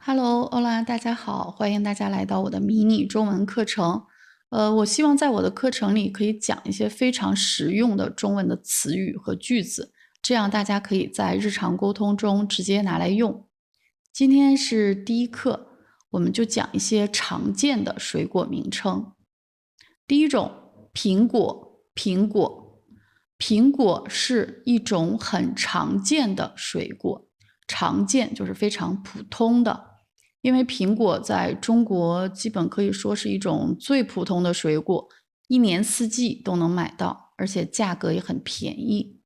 Hello，欧啦，大家好，欢迎大家来到我的迷你中文课程。我希望在我的课程里可以讲一些非常实用的中文的词语和句子，这样大家可以在日常沟通中直接拿来用。今天是第一课，我们就讲一些常见的水果名称。第一种，苹果，苹果，苹果是一种很常见的水果，常见就是非常普通的。因为苹果在中国基本可以说是一种最普通的水果，一年四季都能买到，而且价格也很便宜。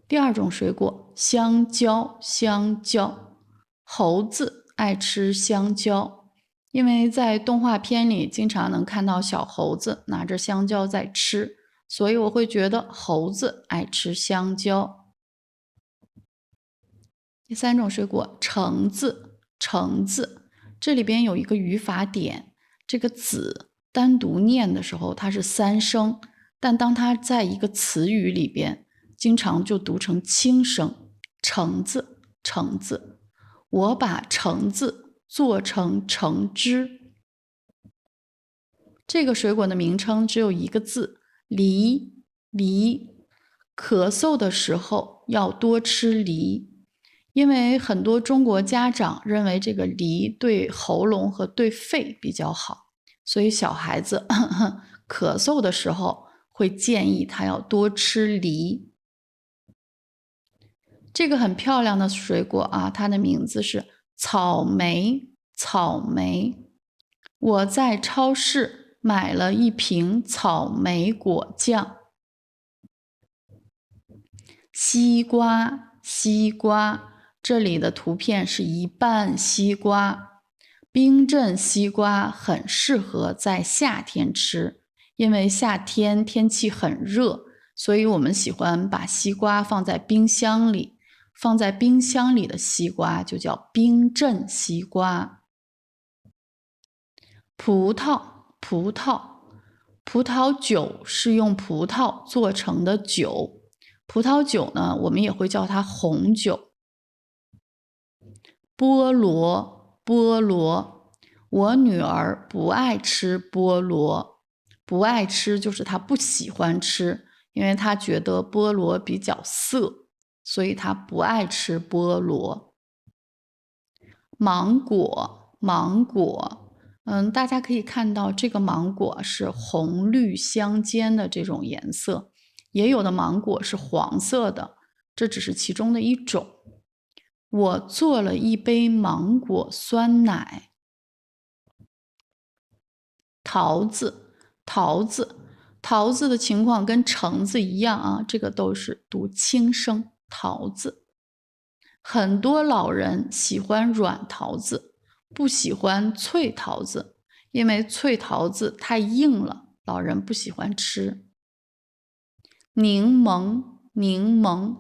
第二种水果，香蕉，香蕉，猴子爱吃香蕉，因为在动画片里经常能看到小猴子拿着香蕉在吃，所以我会觉得猴子爱吃香蕉。第三种水果，橙子，橙子，这里边有一个语法点，这个子单独念的时候它是三声，但当它在一个词语里边，经常就读成轻声，橙子，橙子。我把橙子做成橙汁。这个水果的名称只有一个字，梨，梨。咳嗽的时候要多吃梨。因为很多中国家长认为这个梨对喉咙和对肺比较好，所以小孩子咳嗽的时候会建议他要多吃梨。这个很漂亮的水果啊，它的名字是草莓，草莓。我在超市买了一瓶草莓果酱。西瓜，西瓜。这里的图片是一半西瓜，冰镇西瓜很适合在夏天吃，因为夏天天气很热，所以我们喜欢把西瓜放在冰箱里，放在冰箱里的西瓜就叫冰镇西瓜。葡萄，葡萄，葡萄酒是用葡萄做成的酒，葡萄酒呢，我们也会叫它红酒。菠萝，菠萝，我女儿不爱吃菠萝，不爱吃就是她不喜欢吃，因为她觉得菠萝比较涩，所以她不爱吃菠萝。芒果，芒果，大家可以看到这个芒果是红绿相间的这种颜色，也有的芒果是黄色的，这只是其中的一种。我做了一杯芒果酸奶。桃子，桃子，桃子的情况跟橙子一样啊，这个都是读轻声，桃子。很多老人喜欢软桃子，不喜欢脆桃子，因为脆桃子太硬了，老人不喜欢吃。柠檬，柠檬，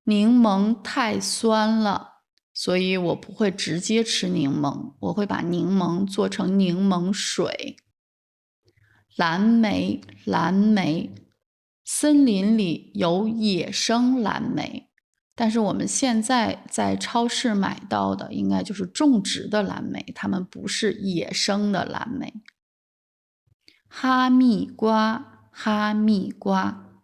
柠檬太酸了，所以我不会直接吃柠檬，我会把柠檬做成柠檬水。蓝莓，蓝莓，森林里有野生蓝莓，但是我们现在在超市买到的应该就是种植的蓝莓，它们不是野生的蓝莓。哈密瓜，哈密瓜，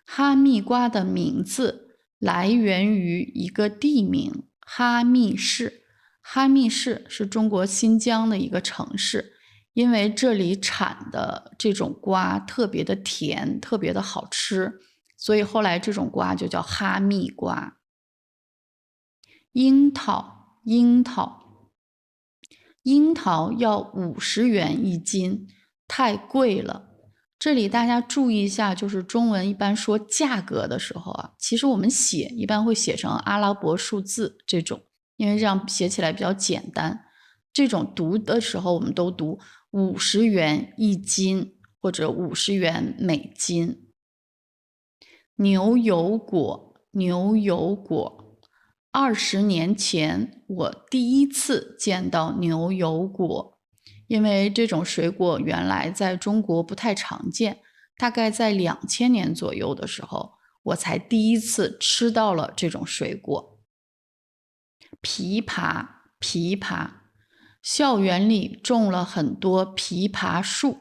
哈密瓜的名字来源于一个地名哈密市。哈密市是中国新疆的一个城市，因为这里产的这种瓜特别的甜，特别的好吃，所以后来这种瓜就叫哈密瓜。樱桃，樱桃，樱桃要50元一斤，太贵了。这里大家注意一下，就是中文一般说价格的时候啊，其实我们写一般会写成阿拉伯数字这种，因为这样写起来比较简单。这种读的时候，我们都读50元一斤或者50元每斤。牛油果，牛油果。20年前，我第一次见到牛油果，因为这种水果原来在中国不太常见，大概在2000年左右的时候，我才第一次吃到了这种水果。枇杷，枇杷。校园里种了很多枇杷树，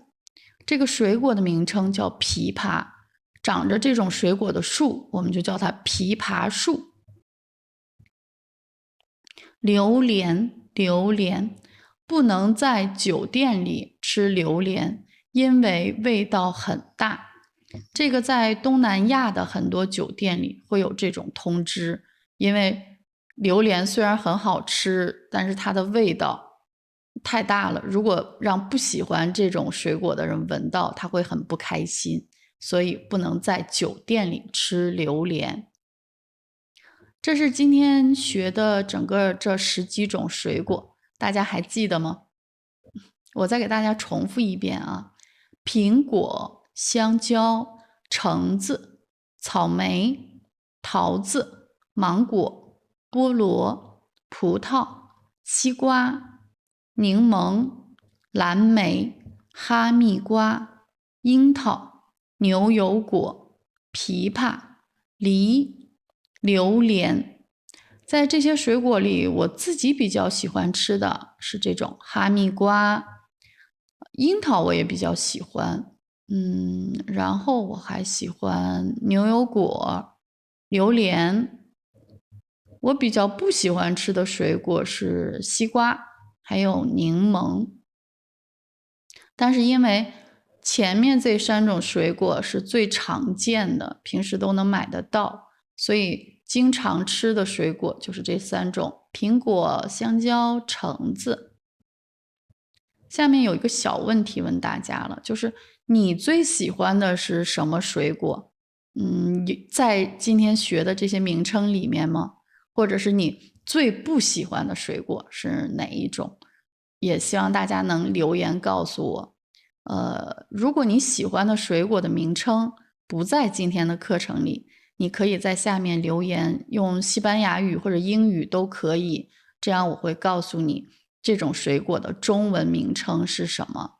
这个水果的名称叫枇杷，长着这种水果的树，我们就叫它枇杷树。榴莲，榴莲，不能在酒店里吃榴莲，因为味道很大。这个在东南亚的很多酒店里会有这种通知，因为榴莲虽然很好吃，但是它的味道太大了，如果让不喜欢这种水果的人闻到，他会很不开心，所以不能在酒店里吃榴莲。这是今天学的整个这10几种水果，大家还记得吗？我再给大家重复一遍啊：苹果、香蕉、橙子、草莓、桃子、芒果、菠萝、葡萄、西瓜、柠檬、蓝莓、哈密瓜、樱桃、牛油果、枇杷、梨、榴莲。在这些水果里，我自己比较喜欢吃的是这种哈密瓜，樱桃我也比较喜欢，然后我还喜欢牛油果、榴莲。我比较不喜欢吃的水果是西瓜，还有柠檬。但是因为前面这3种水果是最常见的，平时都能买得到，所以经常吃的水果就是这3种：苹果、香蕉、橙子。下面有一个小问题问大家了，就是你最喜欢的是什么水果？在今天学的这些名称里面吗？或者是你最不喜欢的水果是哪一种？也希望大家能留言告诉我。如果你喜欢的水果的名称不在今天的课程里，你可以在下面留言，用西班牙语或者英语都可以，这样我会告诉你这种水果的中文名称是什么。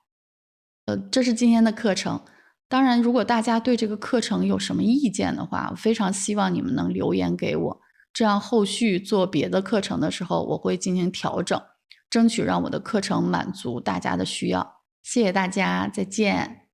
这是今天的课程。当然，如果大家对这个课程有什么意见的话，我非常希望你们能留言给我，这样后续做别的课程的时候，我会进行调整，争取让我的课程满足大家的需要。谢谢大家，再见。